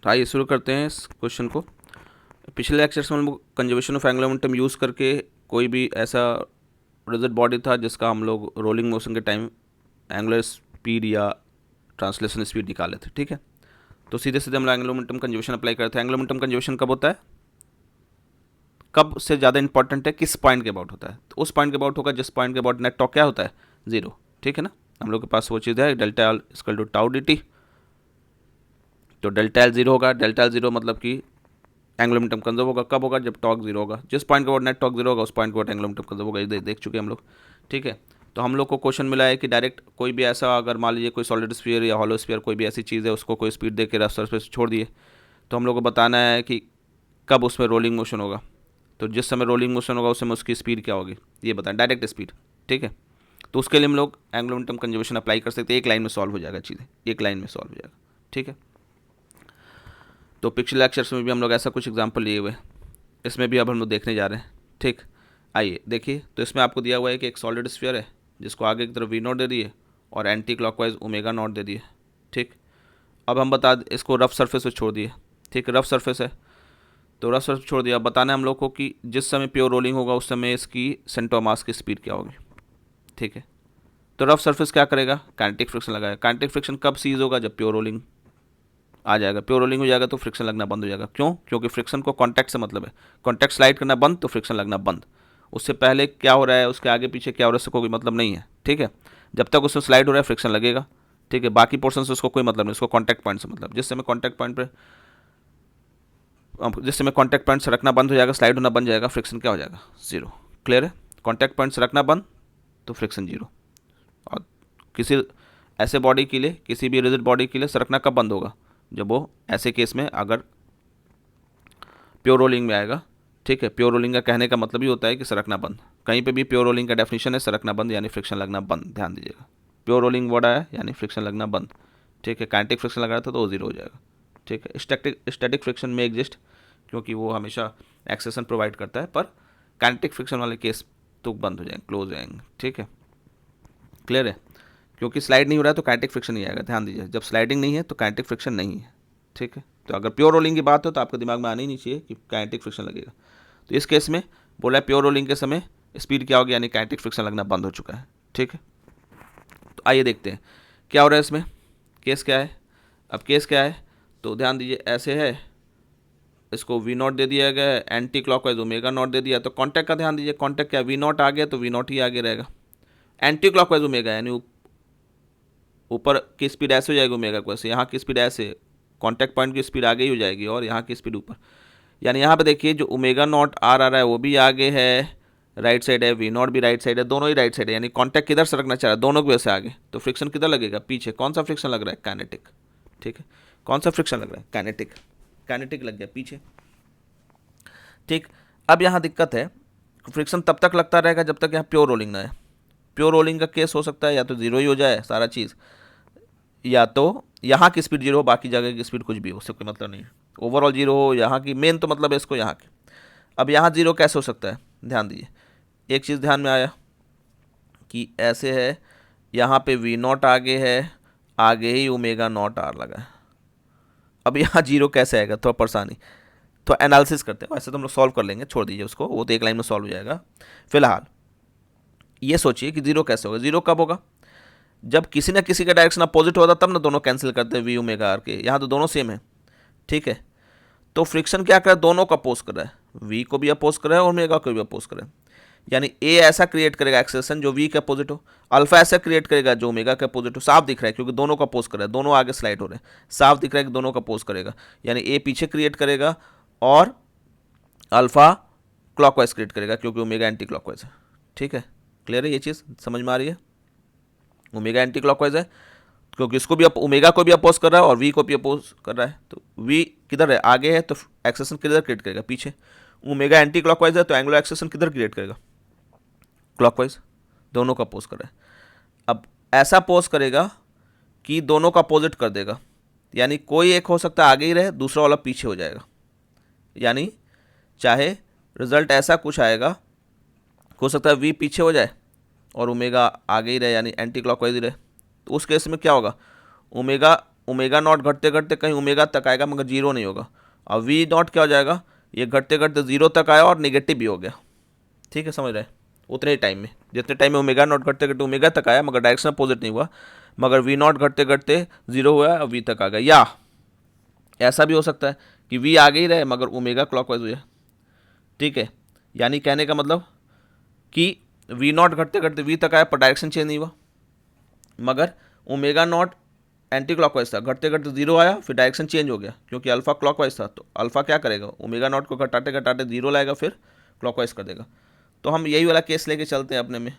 तो आइए शुरू करते हैं इस क्वेश्चन को। पिछले लेक्चर्स में हम लोग conservation of angular momentum use करके कोई भी ऐसा रिजिड बॉडी था जिसका हम लोग रोलिंग मोशन के टाइम एंगुलर स्पीड या ट्रांसलेशन स्पीड निकाले थे। ठीक है, तो सीधे सीधे हम लोग एंगुलर मोमेंटम कंजर्वेशन अप्लाई करते हैं। एंगुलर मोमेंटम कंजर्वेशन कब होता है, कब से ज़्यादा इंपॉर्टेंट है, किस पॉइंट के अबाउट होता है? तो उस पॉइंट के अबाउट होगा जिस पॉइंट के अबाउट नेट टॉर्क क्या होता है, जीरो। ठीक है ना, हम लोग के पास वो चीज़ है delta L equal to tau D T. तो डेल्टा एल जीरो होगा। डेल्टा एल जीरो मतलब कि एंगुलर मोमेंटम कंजर्व होगा। कब होगा, जब टॉर्क जीरो होगा। जिस पॉइंट के बाद नेट टॉर्क जीरो होगा उस पॉइंट के बाद एंगुलर मोमेंटम कंजर्व होगा। ये देख चुके हम लोग। ठीक है, तो हम लोग को क्वेश्चन मिला है कि डायरेक्ट कोई भी ऐसा, अगर मान लीजिए कोई सॉलिड स्फीयर या हॉलो स्फीयर कोई भी ऐसी चीज़ है, उसको कोई स्पीड दे के रफ सरफेस छोड़ दिए, तो हम लोग को बताना है कि कब उसमें रोलिंग मोशन होगा। तो जिस समय रोलिंग मोशन होगा उस समय उसकी स्पीड क्या होगी, ये बताएं, डायरेक्ट स्पीड। ठीक है, तो उसके लिए हम लोग एंगुलर मोमेंटम कंजर्वेशन अप्लाई कर सकते हैं। एक लाइन में सॉल्व हो जाएगा चीज़ें, एक लाइन में सॉल्व हो जाएगा। ठीक है, तो पिछले लेक्चर्स में भी हम लोग ऐसा कुछ एग्जांपल लिए हुए, इसमें भी अब हम लोग देखने जा रहे हैं। ठीक, आइए देखिए। तो इसमें आपको दिया हुआ है कि एक सॉलिड स्फीयर है जिसको आगे की तरफ वी नॉट दे दिए और anti clockwise omega not they दिए। ठीक, अब हम इसको रफ सरफेस पे छोड़ दिए। ठीक, रफ सरफेस है तो रफ सरफेस छोड़ दिया। अब बताना है हम लोग को कि जिस समय प्योर रोलिंग होगा उस समय इसकी सेंटर ऑफ मास की स्पीड क्या होगी। ठीक है, तो रफ सरफेस क्या करेगा, काइनेटिक फ्रिक्शन लगाएगा। काइनेटिक फ्रिक्शन कब सीज होगा, जब प्योर रोलिंग आ जाएगा। प्योर रोलिंग हो जाएगा तो फ्रिक्शन लगना बंद हो जाएगा। क्यों, क्योंकि फ्रिक्शन को कॉन्टैक्ट से मतलब है। कॉन्टैक्ट स्लाइड करना बंद तो फ्रिक्शन लगना बंद। उससे पहले क्या हो रहा है, उसके आगे पीछे क्या हो रहा है, उससे कोई मतलब नहीं है। ठीक है, जब तक उसमें स्लाइड हो रहा है फ्रिक्शन लगेगा। ठीक है, बाकी पोर्शन से उसको कोई मतलब नहीं, उसको कॉन्टैक्ट पॉइंट से मतलब। जिस समय कॉन्टैक्ट पॉइंट से रखना बंद हो जाएगा, स्लाइड होना बंद जाएगा, फ्रिक्शन क्या हो जाएगा, जीरो। क्लियर है, कॉन्टैक्ट पॉइंट से रखना बंद तो फ्रिक्शन जीरो। और किसी ऐसे बॉडी के लिए, किसी भी रिजिड बॉडी के लिए सरकना कब बंद होगा, जब वो ऐसे केस में अगर प्योर रोलिंग में आएगा। ठीक है, प्योर रोलिंग का कहने का मतलब ही होता है कि सरकना बंद। कहीं पे भी प्योर रोलिंग का डेफिनेशन है सरकना बंद यानी फ्रिक्शन लगना बंद। ध्यान दीजिएगा, प्योर रोलिंग वर्ड आया यानी फ्रिक्शन लगना बंद। ठीक है, काइनेटिक फ्रिक्शन लग रहा था तो वो जीरो हो जाएगा। ठीक है, स्टैटिक फ्रिक्शन में एग्जिस्ट क्योंकि वो हमेशा एक्सेशन प्रोवाइड करता है, पर काइनेटिक फ्रिक्शन वाले केस तो बंद हो जाएंगे, क्लोज हो जाएंगे। ठीक है, क्लियर है, क्योंकि स्लाइड नहीं हो रहा है तो काइनेटिक फ्रिक्शन नहीं आएगा। ध्यान दीजिए, जब स्लाइडिंग नहीं है तो काइनेटिक फ्रिक्शन नहीं है। ठीक है, तो अगर प्योर रोलिंग की बात हो तो आपके दिमाग में आनी नहीं चाहिए कि काइनेटिक फ्रिक्शन लगेगा। तो इस केस में बोला है प्योर रोलिंग के समय स्पीड क्या होगी, यानी काइनेटिक फ्रिक्शन लगना बंद हो चुका है। ठीक है, तो आइए देखते हैं क्या हो रहा है इसमें, केस क्या है। अब केस क्या है, तो ध्यान दीजिए, ऐसे है, इसको वी नॉट दे दिया गया है, anti clockwise omega not they दिया। तो कॉन्टैक्ट का ध्यान दीजिए, कॉन्टैक्ट क्या, वी नॉट आ गया तो वी नॉट ही आगे रहेगा। एंटी क्लॉकवाइज ओमेगा यानी ऊपर की स्पीड ऐसे हो जाएगी ओमेगा को ऐसे, यहाँ की स्पीड ऐसे, कॉन्टैक्ट पॉइंट की स्पीड आगे ही हो जाएगी और यहाँ की स्पीड ऊपर। यानी यहाँ पे देखिए जो ओमेगा नॉट आर आ रहा है वो भी आगे है, राइट साइड है, वी नॉट भी राइट साइड है, दोनों ही राइट साइड है। यानी कॉन्टैक्ट किधर से रखना चाह रहा है, दोनों की वजह से आगे। तो फ्रिक्शन किधर लगेगा, पीछे। कौन सा फ्रिक्शन लग रहा है, काइनेटिक। ठीक है, कौन सा फ्रिक्शन लग रहा है, काइनेटिक। काइनेटिक लग गया पीछे। ठीक, अब यहाँ दिक्कत है, फ्रिक्शन तब तक लगता रहेगा जब तक यहाँ प्योर रोलिंग ना है। प्योर रोलिंग का केस हो सकता है या तो जीरो ही हो जाए सारा चीज़, या तो यहाँ की स्पीड जीरो हो, बाकी जगह की स्पीड कुछ भी हो, उससे कोई मतलब नहीं है। ओवरऑल जीरो हो, यहाँ की मेन तो मतलब है इसको यहाँ की। अब यहाँ जीरो कैसे हो सकता है, ध्यान दीजिए, एक चीज़ ध्यान में आया कि ऐसे है, यहाँ पे वी नॉट आगे है, आगे ही ओमेगा नॉट आर लगा है। अब यहाँ जीरो कैसे आएगा, थोड़ा परेशानी, तो एनालिसिस करते हैं। वैसे तो हम लोग सॉल्व कर लेंगे, छोड़ दीजिए उसको, वो तो एक लाइन में सॉल्व हो जाएगा। फिलहाल ये सोचिए कि जीरो कैसे होगा। जीरो कब होगा, जब किसी ना किसी का डायरेक्शन अपोजिट होता तब ना दोनों कैंसिल करते हैं वी ओमेगा आर के। यहाँ तो दोनों सेम है। ठीक है, तो फ्रिक्शन क्या कर रहा है, दोनों को अपोज कर रहा है, वी को भी अपोज कर रहा है और ओमेगा को भी अपोज कर रहा है। यानी ए ऐसा क्रिएट करेगा एक्सेशन जो वी के अपोजिट हो, अल्फा ऐसा क्रिएट करेगा जो ओमेगा के अपोजिट हो। साफ दिख रहा है क्योंकि दोनों को अपोज कर रहा है, दोनों आगे स्लाइड हो रहे हैं, साफ दिख रहा है कि दोनों को अपोज करेगा। यानी ए पीछे क्रिएट करेगा और अल्फा क्लॉकवाइज क्रिएट करेगा क्योंकि ओमेगा एंटी क्लॉकवाइज है। ठीक है, क्लियर है, ये चीज़ समझ में आ रही है। ओमेगा एंटी क्लॉकवाइज है क्योंकि इसको भी ओमेगा को भी अपोज कर रहा है और वी को भी अपोज कर रहा है। तो वी किधर है, आगे है, तो एक्सेशन किधर क्रिएट करेगा, पीछे। ओमेगा एंटी क्लॉकवाइज है तो एंगुलर एक्सेशन किधर क्रिएट करेगा, क्लॉकवाइज। दोनों का अपोज कर रहा है। अब ऐसा अपोज करेगा कि दोनों का अपोजिट कर देगा। यानी कोई एक हो सकता है आगे ही रहे, दूसरा वाला पीछे हो जाएगा। यानी चाहे रिजल्ट ऐसा कुछ आएगा, हो सकता है वी पीछे हो जाए और ओमेगा आगे ही रहे, यानी एंटी क्लॉकवाइज ही रहे। तो उस केस में क्या होगा, ओमेगा ओमेगा नॉट घटते घटते कहीं ओमेगा तक आएगा मगर जीरो नहीं होगा। और वी नॉट क्या हो जाएगा, ये घटते घटते जीरो तक आया और निगेटिव भी हो गया। ठीक है, समझ रहे हैं, उतने ही टाइम में, जितने टाइम में ओमेगा नॉट घटते घटते ओमेगा तक आया मगर डायरेक्शन अपोजिट नहीं हुआ, मगर वी नॉट घटते घटते जीरो हुआ और वी तक आ गया। या ऐसा भी हो सकता है कि वी आगे ही रहे मगर ओमेगा क्लॉकवाइज हो जाए। ठीक है, यानी कहने का मतलब कि वी नॉट घटते घटते वी तक आया पर डायरेक्शन चेंज नहीं हुआ, मगर ओमेगा नॉट एंटी क्लॉकवाइज था, घटते घटते जीरो आया फिर डायरेक्शन चेंज हो गया क्योंकि अल्फा क्लॉकवाइज था। तो अल्फा क्या करेगा, ओमेगा नॉट को घटाते घटाते जीरो लाएगा फिर क्लॉकवाइज कर देगा। तो हम यही वाला केस लेके चलते हैं अपने में,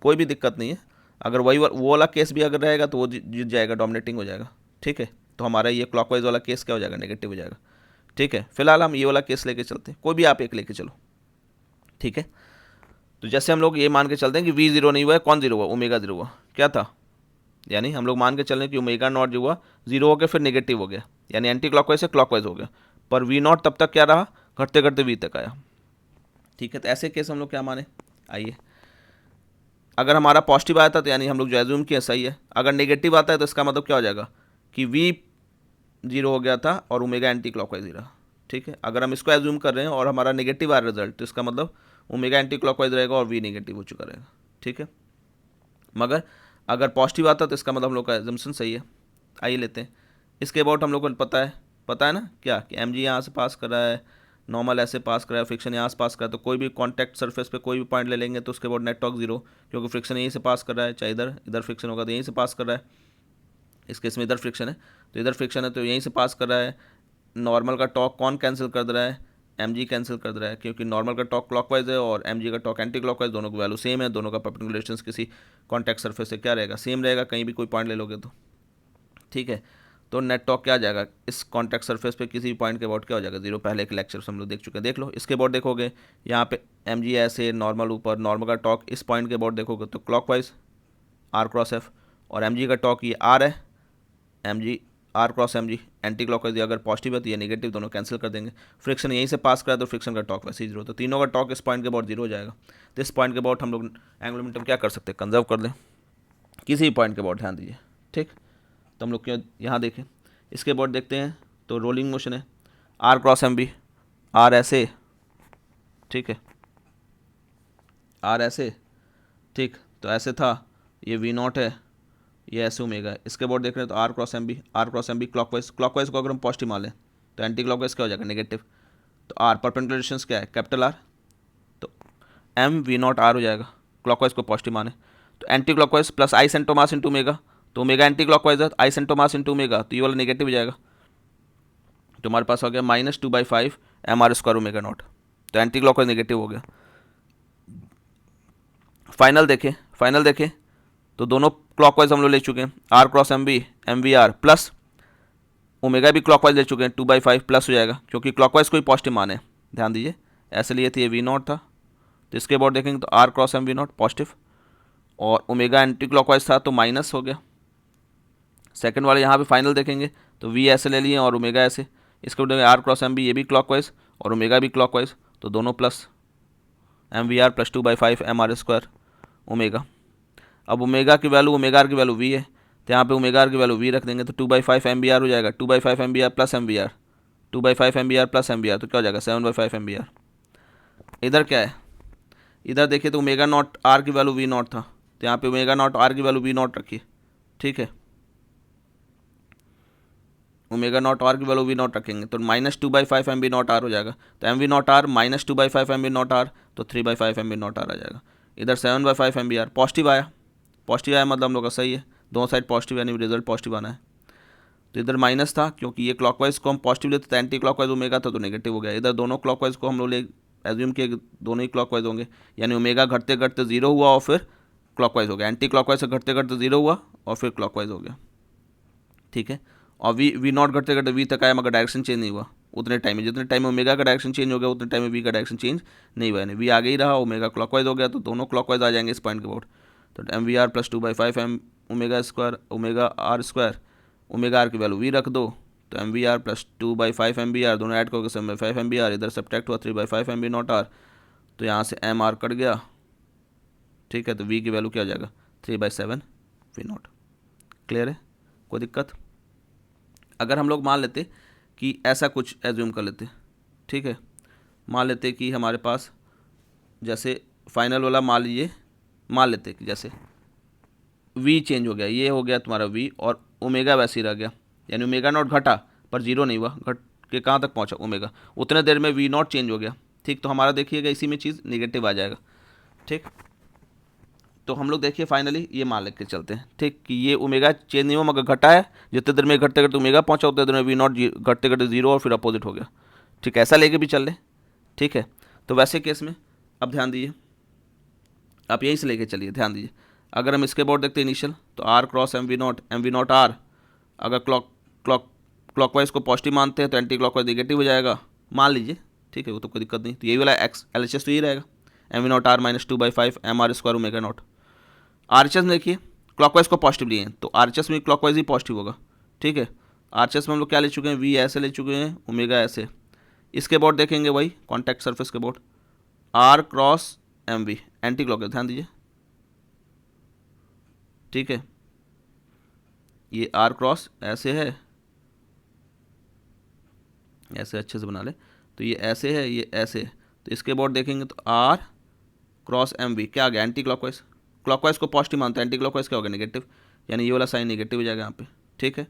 कोई भी दिक्कत नहीं है। अगर वही वो वाला केस भी अगर रहेगा तो वो जीत जाएगा, डोमिनेटिंग हो जाएगा। ठीक है, तो हमारा ये क्लॉकवाइज वाला केस क्या हो जाएगा, नेगेटिव हो जाएगा। ठीक है, फिलहाल हम ये वाला केस लेके चलते हैं, कोई भी आप एक लेके चलो। ठीक है, तो जैसे हम लोग ये मान के चलते हैं कि वी जीरो नहीं हुआ है, कौन जीरो हुआ, ओमेगा जीरो हुआ, क्या था, यानी हम लोग मान के चल रहे हैं कि ओमेगा नॉट जो हुआ जीरो हो गया फिर नेगेटिव हो गया, यानी एंटी क्लॉकवाइज से क्लॉकवाइज हो गया, पर वी नॉट तब तक क्या रहा, घटते घटते वी तक आया। ठीक है, तो ऐसे केस हम लोग क्या माने, आइए, अगर हमारा पॉजिटिव आया था तो यानी हम लोग जो एज्यूम किया सही है, अगर नेगेटिव आता है तो इसका मतलब क्या हो जाएगा कि वी जीरो हो गया था और ओमेगा एंटी क्लॉकवाइज ही रहा। ठीक है, अगर हम इसको एज्यूम कर रहे हैं और हमारा नेगेटिव आ रहा रिजल्ट तो इसका मतलब ओमेगा एंटी क्लॉकवाइज रहेगा और वी नेगेटिव हो चुका रहेगा। ठीक है, मगर अगर पॉजिटिव आता तो इसका मतलब हम लोग का एजम्पशन सही है। आइए लेते हैं, इसके अबाउट हम लोग को पता है ना क्या, कि एम जी यहाँ से पास कर रहा है, नॉर्मल ऐसे पास कर रहा है, फ्रिक्शन यहाँ से पास कर रहा है, तो कोई भी कॉन्टैक्ट सरफेस पे कोई भी पॉइंट ले लेंगे तो उसके बाद नेट टॉर्क जीरो, क्योंकि फ्रिक्शन यहीं से पास कर रहा है, चाहे इधर इधर फ्रिक्शन होगा तो यहीं से पास कर रहा है, इस केस में इधर फ्रिक्शन है तो इधर फ्रिक्शन है तो यहीं से पास कर रहा है। नॉर्मल का टॉर्क कौन कैंसिल कर दे रहा है, एम जी कैंसिल कर दे रहा है, क्योंकि नॉर्मल का टॉर्क क्लॉकवाइज है और एम जी का टॉर्क एंटी क्लॉकवाइज, दोनों की वैल्यू सेम है, दोनों का परपेंडिकुलर डिस्टेंस किसी कॉन्टैक्ट सरफेस से क्या रहेगा, सेम रहेगा, कहीं भी कोई पॉइंट ले लोगे तो। ठीक है, तो नेट टॉर्क क्या आ जाएगा, इस कॉन्टैक्ट सरफेस पे किसी भी पॉइंट के अबाउट क्या हो जाएगा, जीरो। पहले के लेक्चर हम लोग देख चुके हैं, देख लो इसके अबाउट देखोगे, यहाँ पे एम जी ऐसे नॉर्मल ऊपर, नॉर्मल का टॉर्क इस पॉइंट के अबाउट देखोगे तो क्लॉकवाइज आर क्रॉस एफ, और एम जी का टॉर्क ये आर है, M G R cross M G anti clockwise, अगर पॉजिटिव है तो ये नेगेटिव, दोनों कैंसिल कर देंगे। फ्रिक्शन यहीं से पास करा तो फ्रिक्शन का टॉर्क वैसे ही जीरो, तो तीनों का टॉर्क इस पॉइंट के अबाउट जीरो हो जाएगा। तो इस पॉइंट के अबाउट हम लोग एंगुलर मोमेंटम क्या कर सकते हैं, कंजर्व कर लें, किसी भी पॉइंट के अबाउट ध्यान दीजिए। ठीक, तो हम लोग क्यों यहाँ देखें, इसके अबाउट देखते हैं तो रोलिंग मोशन है, R cross M B, R ऐसे, ठीक है, आर ऐसे, ठीक, तो ऐसे था, ये वी नॉट है, ये ऐसे ओमेगा। इसके अबाउट देख रहे हैं तो R cross M B, R cross M B clockwise, clockwise को अगर हम पॉजिटिव मान लें तो एंटी क्लॉकवाइज क्या हो जाएगा, नेगेटिव। तो आर परपेंडिकुलर डिस्टेंस क्या है, कैपिटल आर, तो एम वी नॉट आर हो जाएगा, क्लॉकवाइज को पॉजिटिव माने तो एंटी क्लॉकवाइज प्लस आई सेंटो मास इंटू ओमेगा, तो ओमेगा एंटी क्लॉकवाइज है, आई सेंटो मास इंटू ओमेगा, तो ये वाला नेगेटिव हो जाएगा, तो हमारे पास हो गया -2/5 M R square omega not, तो एंटी क्लॉकवाइज नेगेटिव हो गया। फाइनल देखें तो दोनों क्लॉकवाइज हम लोग ले चुके हैं, R cross M V R plus omega भी क्लॉकवाइज ले चुके हैं, 2/5 प्लस हो जाएगा क्योंकि क्लॉकवाइज कोई पॉजिटिव मान है, ध्यान दीजिए, ऐसे लिए थे, ये वी नॉट था, तो इसके अबाउट देखेंगे तो R cross M V not positive और ओमेगा एंटी क्लॉकवाइज था तो माइनस हो गया। सेकंड वाले यहाँ पे फाइनल देखेंगे तो वी ऐसे ले लिए और ओमेगा ऐसे, इसके ऊपर आर क्रॉस एम बी, ये भी क्लॉकवाइज और ओमेगा भी क्लॉकवाइज, तो दोनों plus M V R plus 2/5 M R square omega. अब ओमेगा की वैल्यू, ओमेगा आर की वैल्यू वी है, तो यहाँ पे ओमेगा आर की वैल्यू वी रख देंगे तो 2/5 एम बी आर हो जाएगा, 2/5 M B R plus M B R, 2/5 M B R plus M B R, तो क्या हो जाएगा 7/5 एम बी आर। इधर क्या है, इधर देखिए तो ओमेगा नॉट आर की वैल्यू वी नॉट था, तो यहाँ पे ओमेगा नॉट आर की वैल्यू वी नॉट रखिए। ठीक है, ओमेगा नॉट आर की वैल्यू वी नॉट रखेंगे तो -2/5 एम बी नॉट आर हो जाएगा, तो M V not R -2/5 M B not R, तो 3/5 एम बी नॉट आर आ जाएगा। इधर 7/5 एम बी आर पॉजिटिव आया, पॉजिटिव आया मतलब हम लोग का सही है, दोनों साइड पॉजिटिव यानी रिजल्ट पॉजिटिव आना है। तो इधर माइनस था क्योंकि ये क्लॉकवाइज को हम पॉजिटिव लेते तो एंटी क्लॉकवाइज ओमेगा था तो नेगेटिव हो गया। इधर दोनों क्लॉकवाइज को हम लोग ले एज्यूम किए दोनों ही क्लॉकवाइज होंगे, यानी ओमेगा घटते घटते जीरो हुआ और फिर क्लॉकवाइज हो गया, एंटी क्लॉकवाइज से घटते घटते जीरो हुआ और फिर क्लॉकवाइज हो गया। ठीक है, और वी नॉट घटते घटते वी तक आया मगर डायरेक्शन चेंज नहीं हुआ उतने टाइम में, जितने टाइम में ओमेगा का डायरेक्शन चेंज हो गया उतने टाइम में वी का डायरेक्शन चेंज नहीं हुआ, यानी वी आगे ही रहा, ओमेगा क्लॉकवाइज हो गया, तो दोनों क्लॉकवाइज आ जाएंगे इस पॉइंट के अबाउट। तो M V R plus 2/5 M omega square omega R square, omega R की वैल्यू वी रख दो, तो M V R plus 2/5 M B R, दोनों ऐड करके 7/5 एम बी आर, इधर सब्ट्रैक्ट हुआ 3/5 एम बी नॉट आर, तो यहाँ से एम आर कट गया। ठीक है, तो वी की वैल्यू क्या हो जाएगा 3/7 वी नॉट। क्लियर है, कोई दिक्कत? अगर हम लोग मान लेते कि ऐसा कुछ एज्यूम कर लेते, ठीक है, मान लेते कि हमारे पास जैसे फाइनल वाला मान लेते कि जैसे v चेंज हो गया, ये हो गया तुम्हारा v और ओमेगा वैसे ही रह गया, यानी ओमेगा नॉट घटा पर जीरो नहीं हुआ, घट के कहाँ तक पहुँचा ओमेगा, उतने देर में v नॉट चेंज हो गया, ठीक। तो हमारा देखिएगा इसी में चीज़ निगेटिव आ जाएगा, ठीक। तो हम लोग देखिए फाइनली ये मान लेके चलते हैं, ठीक, कि ये ओमेगा चेंज नहीं हुआ मगर घटा है, जितने देर में घटते घटते ओमेगा पहुँचा उतने देर में वी नॉट घटते घटते जीरो और फिर अपोजिट हो गया, ठीक। ऐसा लेके भी चल ले, ठीक है। तो वैसे केस में अब ध्यान दीजिए, आप यहीं से लेके चलिए, ध्यान दीजिए। अगर हम इसके बोर्ड देखते हैं इनिशियल, तो R cross M V not R, अगर क्लॉकवाइज को पॉजिटिव मानते हैं तो एंटी क्लॉकवाइज निगेटिव हो जाएगा, मान लीजिए, ठीक है, वो तो कोई दिक्कत नहीं। तो यही वाला एक्स एल एच एस तो यही रहेगा, M V not R minus 2/5 M R square omega not. R H S में देखिए क्लॉकवाइज को पॉजिटिव लिए हैं, तो आर एच एस में क्लॉकवाइज ही पॉजिटिव होगा, ठीक है। आर एच एस में हम लोग क्या ले चुके हैं, वी ऐसे ले चुके हैं, ओमेगा ऐसे। इसके बोर्ड देखेंगे वही कॉन्टैक्ट सरफेस के about, R cross M V anti clockwise, ध्यान दीजिए, ठीक है। ये आर क्रॉस ऐसे है, ऐसे अच्छे से बना ले, तो ये ऐसे है, ये ऐसे है। तो इसके बोर्ड देखेंगे तो आर क्रॉस एम वी क्या आ गया, एंटी क्लॉकवाइज। क्लॉकवाइज को पॉजिटिव मानते हैं, एंटी क्लॉकवाइज क्या होगा, नेगेटिव, यानी ये वाला साइन नेगेटिव हो जाएगा यहाँ पे, ठीक है।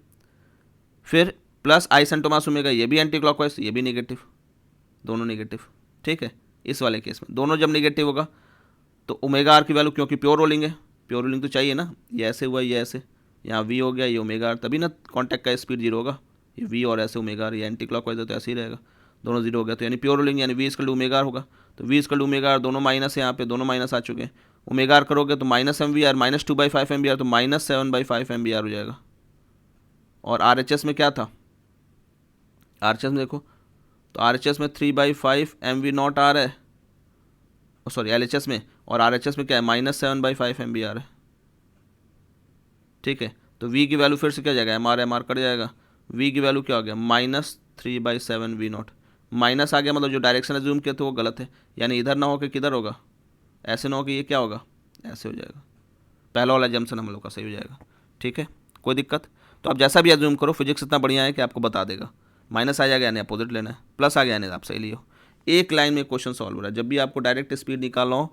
फिर प्लस आइसेंटोमास ओमेगा, ये भी एंटी क्लॉकवाइज, ये भी नेगेटिव, दोनों नेगेटिव, ठीक है। इस वाले केस में दोनों जब नेगेटिव होगा तो ओमेगा आर की वैल्यू, क्योंकि प्योर रोलिंग है, प्योर रोलिंग तो चाहिए ना, ये ऐसे हुआ, ये ऐसे, यहाँ वी हो गया, ये ओमेगा आर, तभी ना कॉन्टैक्ट का स्पीड जीरो होगा, ये वी और ऐसे ओमेगा आर, ये एंटी क्लॉकवाइज है तो ऐसे ही रहेगा, दोनों जीरो हो गया, तो यानी प्योर रोलिंग, यानी V equal to omega R होगा। तो V equal to omega R, दोनों माइनस है यहाँ पे, दोनों माइनस आ चुके हैं, ओमेगा आर करोगे तो minus M V R, minus 2/5 M V R, तो माइनस 7/5 एम वी आर हो जाएगा। और आर एच एस में क्या था, आर एच एस में देखो, तो आर एच एस में 3/5 एम वी नॉट आर है, सॉरी एल एच एस में, और आर एच एस में क्या है, माइनस 7/5 एम वी आर है, ठीक है। तो v की वैल्यू फिर से क्या जाएगा, एम आर कट जाएगा, v की वैल्यू क्या हो गया, -3/7 वी नॉट, माइनस आ गया, मतलब जो डायरेक्शन एज्यूम किया था वो गलत है, यानी इधर ना हो कि किधर होगा, ऐसे ना हो कि ये क्या होगा, ऐसे हो जाएगा, पहला वाला जम्पसन हम लोग का सही हो जाएगा, ठीक है, कोई दिक्कत। तो आप जैसा भी एज्यूम करो, फिजिक्स इतना बढ़िया है कि आपको बता देगा, माइनस आ जाएगा यानी अपोजिट लेना है, प्लस आ गया यानी आप सही लियो। एक लाइन में क्वेश्चन सॉल्व हो रहा है। जब भी आपको डायरेक्ट स्पीड निकालना हो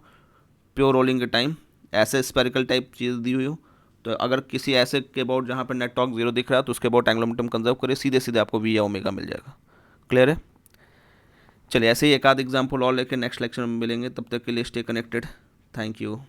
प्योर रोलिंग के टाइम, ऐसे स्पेरिकल टाइप चीज़ दी हुई हो, तो अगर किसी ऐसे के बोर्ड जहाँ पर नेट टॉर्क जीरो दिख रहा है तो उसके बोर्ड एंगुलर मोमेंटम कंजर्व करिए, सीधे सीधे आपको वी या ओमेगा मिल जाएगा। क्लियर है? चलिए ऐसे ही एक आध एग्जाम्पल और लेकर नेक्स्ट लेक्चर में मिलेंगे, तब तक के लिए स्टे कनेक्टेड, थैंक यू।